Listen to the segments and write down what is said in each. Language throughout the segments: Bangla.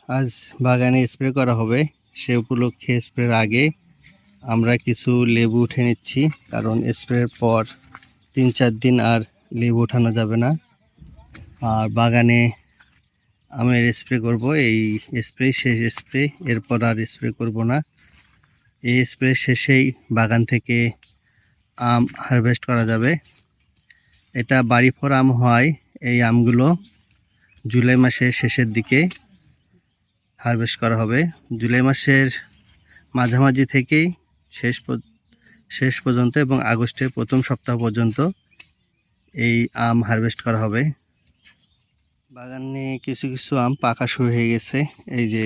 আজ বাগানে স্প্রে করা হবে, সে উপলক্ষে স্প্রের আগে আমরা কিছু লেবু উঠে নিচ্ছি, কারণ স্প্রের পর 3-4 দিন আর লেবু ওঠানো যাবে না। আর বাগানে আমের স্প্রে করব, এই স্প্রে শেষ স্প্রে, এরপর আর স্প্রে করব না। এই স্প্রে শেষেই বাগান থেকে আম হারভেস্ট করা যাবে। এটা বাড়ি ফোর আম হয়। এই আমগুলো জুলাই মাসের শেষের দিকে হারভেস্ট করা হবে। জুলাই মাসের মাঝামাঝি থেকেই শেষ পর্যন্ত এবং আগস্টের প্রথম সপ্তাহ পর্যন্ত এই আম হারভেস্ট করা হবে। বাগানে কিছু কিছু আম পাকা শুরু হয়ে গেছে, এই যে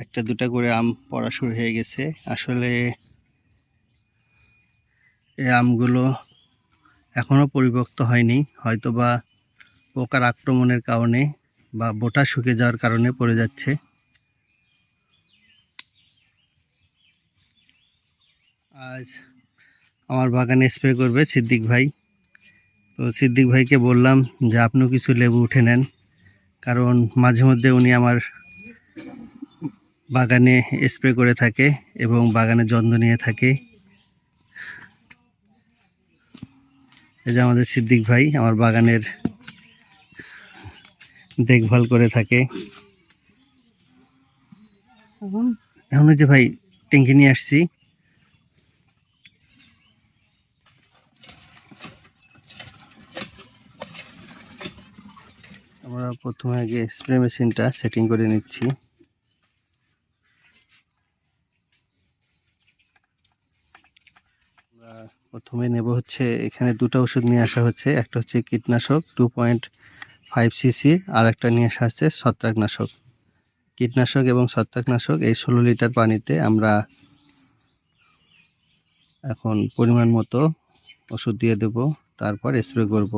একটা দুটা করে আম পড়া শুরু হয়ে গেছে। আসলে এই আমগুলো এখনও পরিপক্ত হয়নি, হয়তোবা পোকার আক্রমণের কারণে বা বোটা শুকিয়ে যাওয়ার কারণে পড়ে যাচ্ছে। আজ আমার বাগানে স্প্রে করবে সিদ্দিক ভাই। তো সিদ্দিক ভাইকে বললাম যে আপনিও কিছু লেবু উঠে নেন, কারণ মাঝে মধ্যে উনি আমার বাগানে স্প্রে করে থাকে এবং বাগানের যত্ন নিয়ে থাকে। এই যে আমাদের সিদ্দিক ভাই আমার বাগানের দেখভাল করে থাকে। এখন যে ভাই ট্যাঙ্কি নিয়ে আসছি, আমরা প্রথমে আগে স্প্রে মেশিনটা সেটিং করে নিচ্ছি। প্রথমে নেব হচ্ছে, এখানে দুটো ওষুধ নিয়ে আসা হচ্ছে, একটা হচ্ছে কীটনাশক 2.5 সিসি, আর একটা নিয়ে আসা হচ্ছে ছত্রাকনাশক। কীটনাশক এবং ছত্রাকনাশক এই 16 লিটার পানিতে আমরা এখন পরিমাণ মতো ওষুধ দিয়ে দেব, তারপর স্প্রে করব।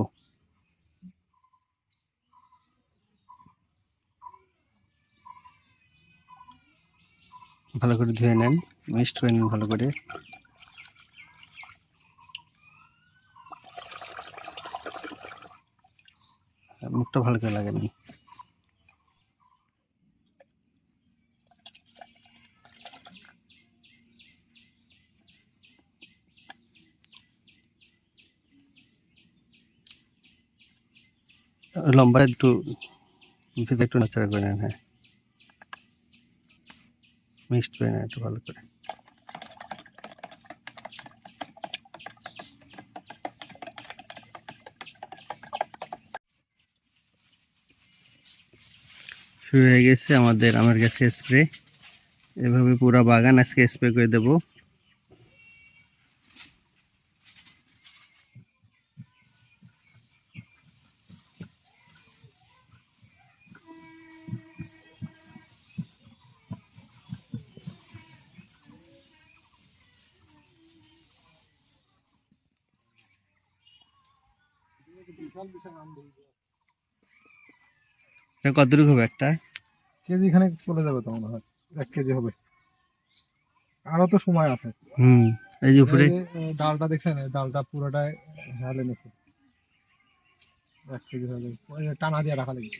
ভালো করে ধুয়ে নেন, মিক্সড করে নেন ভালো করে। মুখটা ভালো করে লাগান। লম্বা একটু ভিতরে একটু নাড়াচাড়া করে নেন। হ্যাঁ, মিক্সড করে নেন একটু ভালো করে। শুরু হয়ে গেছে আমাদের আমের গাছে স্প্রে। এভাবে পুরো বাগান আজকে স্প্রে করে দেব। কতটুকু হবে? একটা কেজি খানে চলে যাবে তো মনে হয়, 1 কেজি হবে। আরো তো সময় আছে। এই যে উপরে ডালটা দেখছেন, ডালটা পুরোটাই হেলে নিছে। 1 কেজি হয়ে যাবে, টানা দিয়ে রাখা লাগবে।